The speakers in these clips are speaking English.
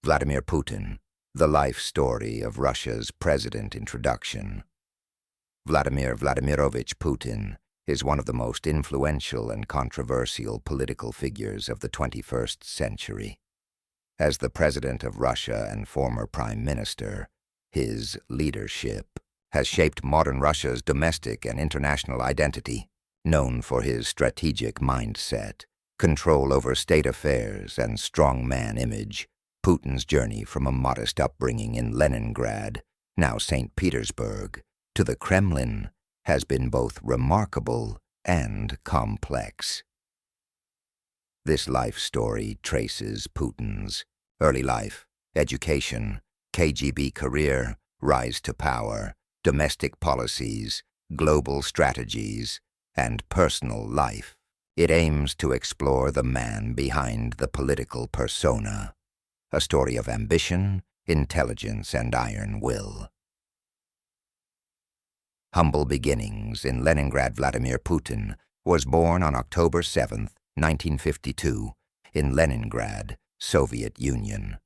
Vladimir Putin, the life story of Russia's president introduction. Vladimir Vladimirovich Putin is one of the most influential and controversial political figures of the 21st century. As the president of Russia and former prime minister, his leadership has shaped modern Russia's domestic and international identity. Known for his strategic mindset, control over state affairs, and strongman image, Putin's journey from a modest upbringing in Leningrad, now Saint Petersburg, to the Kremlin has been both remarkable and complex. This life story traces Putin's early life, education, KGB career, rise to power, domestic policies, global strategies, and personal life. It aims to explore the man behind the political persona, a story of ambition, intelligence, and iron will. Humble beginnings in Leningrad. Vladimir Putin was born on October 7, 1952, in Leningrad, Soviet Union.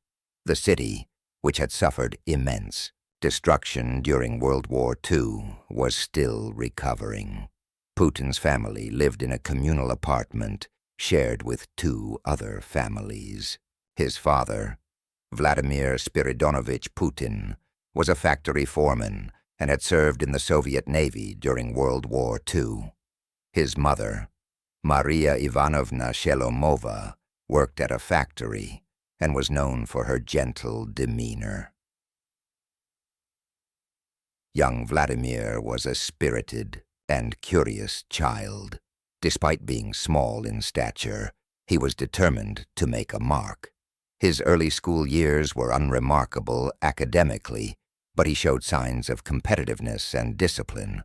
The city, which had suffered immense destruction during World War II, was still recovering. Putin's family lived in a communal apartment shared with two other families. His father, Vladimir Spiridonovich Putin, was a factory foreman and had served in the Soviet Navy during World War II. His mother, Maria Ivanovna Shelomova, worked at a factory and was known for her gentle demeanor. Young Vladimir was a spirited and curious child. Despite being small in stature, he was determined to make a mark. His early school years were unremarkable academically, but he showed signs of competitiveness and discipline.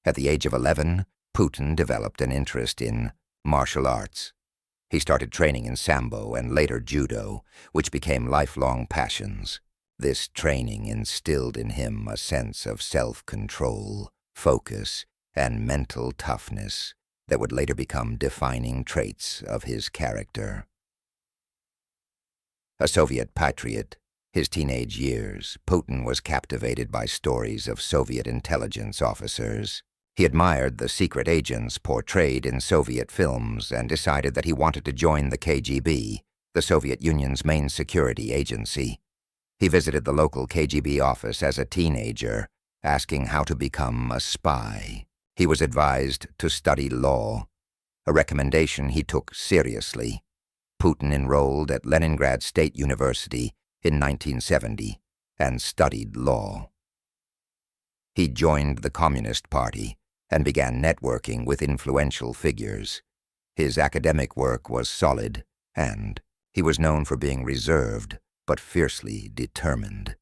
At the age of 11, Putin developed an interest in martial arts. He started training in Sambo and later judo, which became lifelong passions. This training instilled in him a sense of self-control, focus, and mental toughness that would later become defining traits of his character. A Soviet patriot, his teenage years, Putin was captivated by stories of Soviet intelligence officers. He admired the secret agents portrayed in Soviet films and decided that he wanted to join the KGB, the Soviet Union's main security agency. He visited the local KGB office as a teenager, asking how to become a spy. He was advised to study law, a recommendation he took seriously. Putin enrolled at Leningrad State University in 1970 and studied law. He joined the Communist Party and began networking with influential figures. His academic work was solid, and he was known for being reserved but fiercely determined.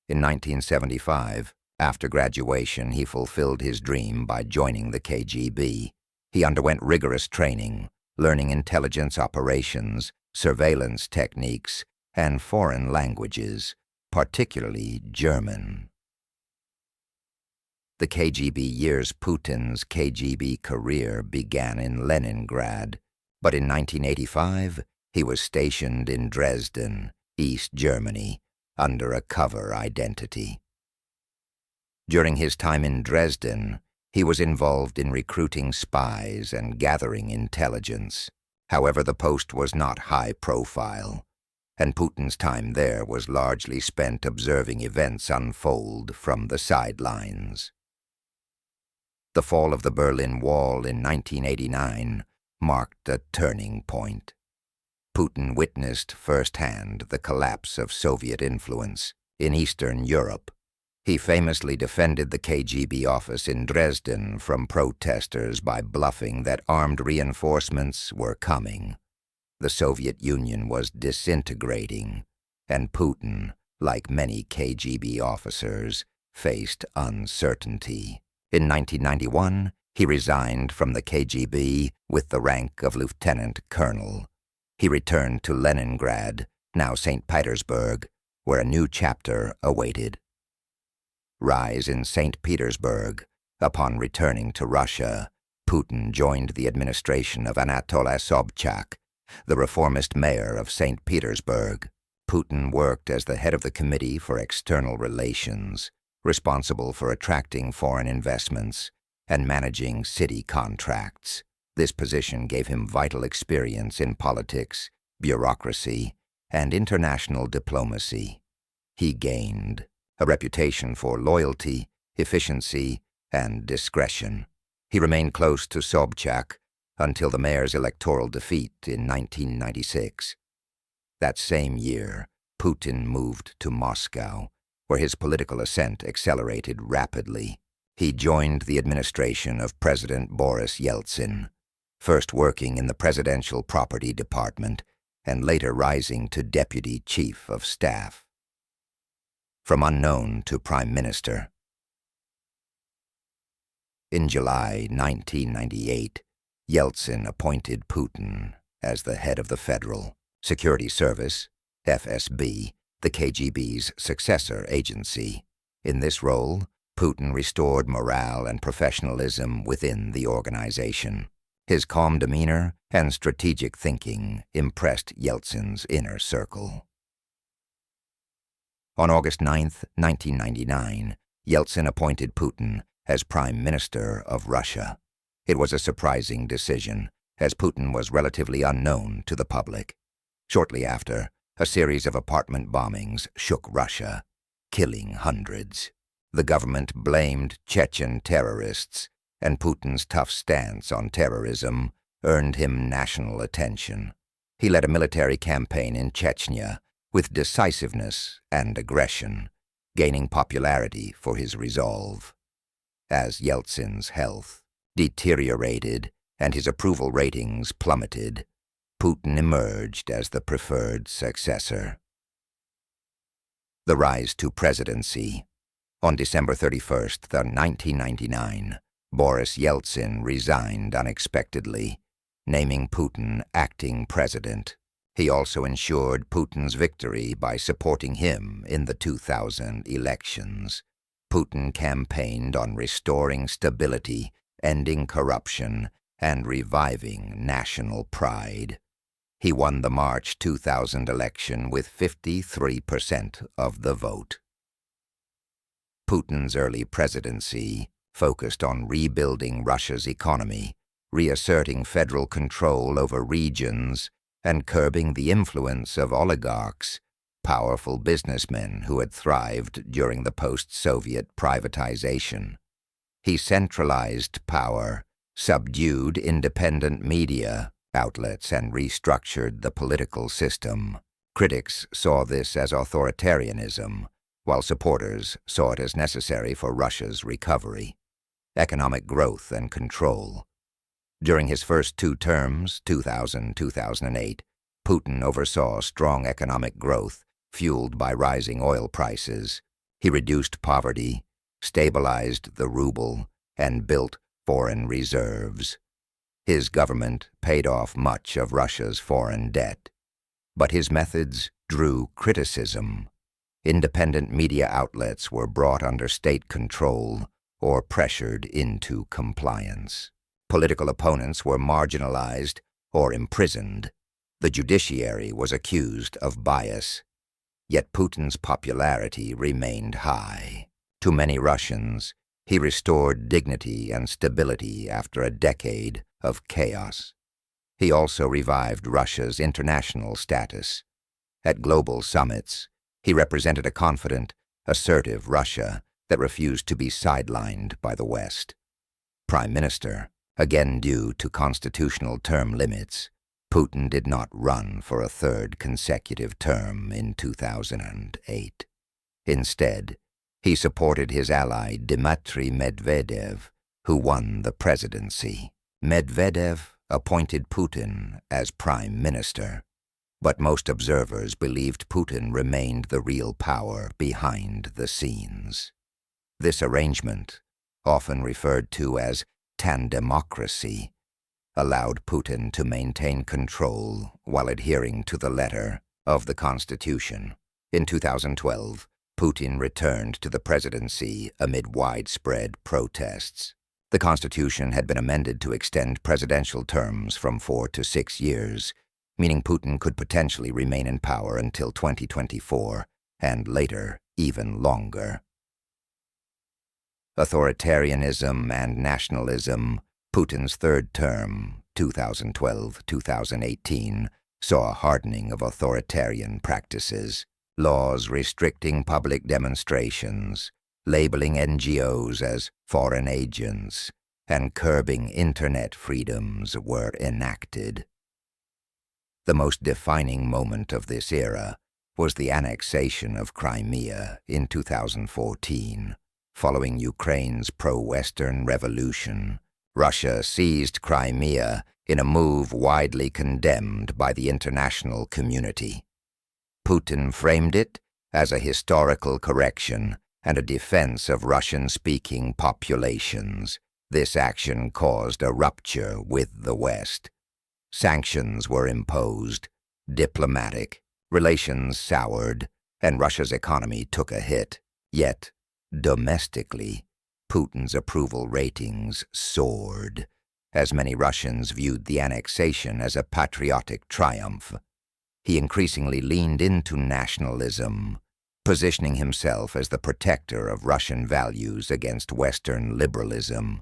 In 1975, after graduation, he fulfilled his dream by joining the KGB. He underwent rigorous training, learning intelligence operations, surveillance techniques, and foreign languages, particularly German. The KGB years. Putin's KGB career began in Leningrad, but in 1985, he was stationed in Dresden, East Germany, under a cover identity. During his time in Dresden, he was involved in recruiting spies and gathering intelligence. However, the post was not high profile, and Putin's time there was largely spent observing events unfold from the sidelines. The fall of the Berlin Wall in 1989 marked a turning point. Putin witnessed firsthand the collapse of Soviet influence in Eastern Europe. He famously defended the KGB office in Dresden from protesters by bluffing that armed reinforcements were coming. The Soviet Union was disintegrating, and Putin, like many KGB officers, faced uncertainty. In 1991, he resigned from the KGB with the rank of lieutenant colonel. He returned to Leningrad, now Saint Petersburg, where a new chapter awaited. Rise in Saint Petersburg. Upon returning to Russia, Putin joined the administration of Anatoly Sobchak, the reformist mayor of Saint Petersburg. Putin worked as the head of the Committee for External Relations, responsible for attracting foreign investments and managing city contracts. This position gave him vital experience in politics, bureaucracy, and international diplomacy. He gained a reputation for loyalty, efficiency, and discretion. He remained close to Sobchak until the mayor's electoral defeat in 1996. That same year, Putin moved to Moscow, where his political ascent accelerated rapidly. He joined the administration of President Boris Yeltsin, first working in the Presidential Property Department and later rising to Deputy Chief of Staff. From unknown to Prime Minister. In July 1998, Yeltsin appointed Putin as the head of the Federal Security Service, FSB, the KGB's successor agency. In this role, Putin restored morale and professionalism within the organization. His calm demeanor and strategic thinking impressed Yeltsin's inner circle. On August 9, 1999, Yeltsin appointed Putin as Prime Minister of Russia. It was a surprising decision, as Putin was relatively unknown to the public. Shortly after, a series of apartment bombings shook Russia, killing hundreds. The government blamed Chechen terrorists, and Putin's tough stance on terrorism earned him national attention. He led a military campaign in Chechnya with decisiveness and aggression, gaining popularity for his resolve. As Yeltsin's health deteriorated and his approval ratings plummeted, Putin emerged as the preferred successor. The rise to presidency. On December 31st, 1999, Boris Yeltsin resigned unexpectedly, naming Putin acting president. He also ensured Putin's victory by supporting him in the 2000 elections. Putin campaigned on restoring stability, ending corruption, and reviving national pride. He won the March 2000 election with 53% of the vote. Putin's early presidency focused on rebuilding Russia's economy, reasserting federal control over regions, and curbing the influence of oligarchs, powerful businessmen who had thrived during the post-Soviet privatization. He centralized power, subdued independent media outlets, and restructured the political system. Critics saw this as authoritarianism, while supporters saw it as necessary for Russia's recovery. Economic growth and control. During his first two terms, 2000-2008, Putin oversaw strong economic growth fueled by rising oil prices. He reduced poverty, stabilized the ruble, and built foreign reserves. His government paid off much of Russia's foreign debt. But his methods drew criticism. Independent media outlets were brought under state control or pressured into compliance. Political opponents were marginalized or imprisoned. The judiciary was accused of bias. Yet Putin's popularity remained high. To many Russians, he restored dignity and stability after a decade of chaos. He also revived Russia's international status. At global summits, he represented a confident, assertive Russia that refused to be sidelined by the West. Prime Minister, again due to constitutional term limits, Putin did not run for a third consecutive term in 2008. Instead, he supported his ally Dmitry Medvedev, who won the presidency. Medvedev appointed Putin as prime minister, but most observers believed Putin remained the real power behind the scenes. This arrangement, often referred to as tandemocracy, allowed Putin to maintain control while adhering to the letter of the Constitution. In 2012, Putin returned to the presidency amid widespread protests. The Constitution had been amended to extend presidential terms from 4 to 6 years, meaning Putin could potentially remain in power until 2024, and later, even longer. Authoritarianism and nationalism. Putin's third term, 2012-2018, saw a hardening of authoritarian practices. Laws restricting public demonstrations, labeling NGOs as foreign agents, and curbing internet freedoms were enacted. The most defining moment of this era was the annexation of Crimea in 2014. Following Ukraine's pro-Western revolution, Russia seized Crimea in a move widely condemned by the international community. Putin framed it as a historical correction and a defense of Russian-speaking populations. This action caused a rupture with the West. Sanctions were imposed, diplomatic relations soured, and Russia's economy took a hit. Yet, domestically, Putin's approval ratings soared, as many Russians viewed the annexation as a patriotic triumph. He increasingly leaned into nationalism, positioning himself as the protector of Russian values against Western liberalism.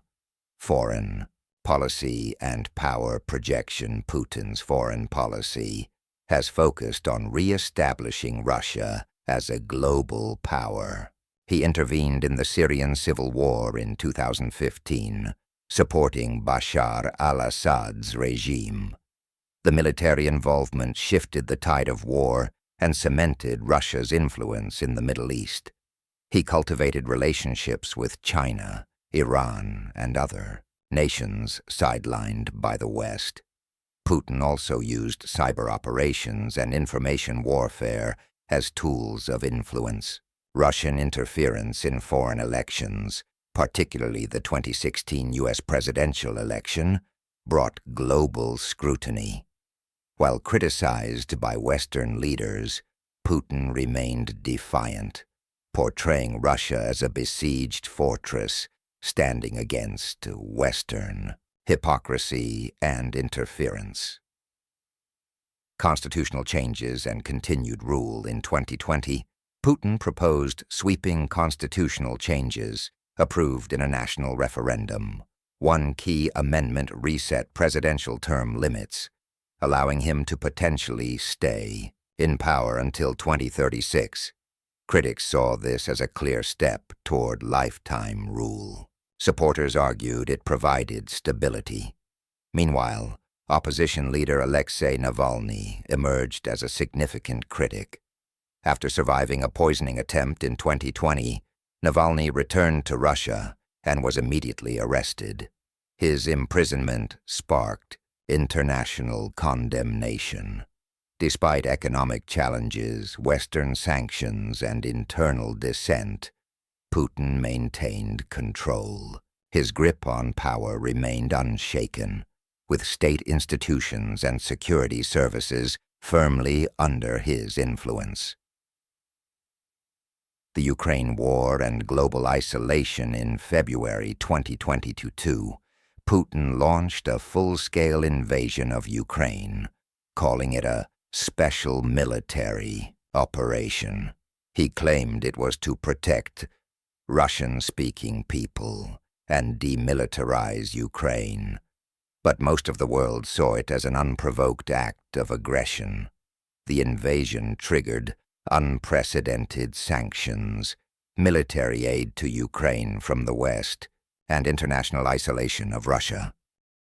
Foreign policy and power projection. Putin's foreign policy has focused on re-establishing Russia as a global power. He intervened in the Syrian civil war in 2015, supporting Bashar al-Assad's regime. The military involvement shifted the tide of war and cemented Russia's influence in the Middle East. He cultivated relationships with China, Iran, and other nations sidelined by the West. Putin also used cyber operations and information warfare as tools of influence. Russian interference in foreign elections, particularly the 2016 U.S. presidential election, brought global scrutiny. While criticized by Western leaders, Putin remained defiant, portraying Russia as a besieged fortress standing against Western hypocrisy and interference. Constitutional changes and continued rule. In 2020, Putin proposed sweeping constitutional changes approved in a national referendum. One key amendment reset presidential term limits, allowing him to potentially stay in power until 2036. Critics saw this as a clear step toward lifetime rule. Supporters argued it provided stability. Meanwhile, opposition leader Alexei Navalny emerged as a significant critic. After surviving a poisoning attempt in 2020, Navalny returned to Russia and was immediately arrested. His imprisonment sparked international condemnation. Despite economic challenges, Western sanctions, and internal dissent, Putin maintained control. His grip on power remained unshaken, with state institutions and security services firmly under his influence. The Ukraine war and global isolation. In February 2022, Putin launched a full-scale invasion of Ukraine, calling it a special military operation. He claimed it was to protect Russian-speaking people and demilitarize Ukraine, but most of the world saw it as an unprovoked act of aggression. The invasion triggered unprecedented sanctions, military aid to Ukraine from the West, and international isolation of Russia.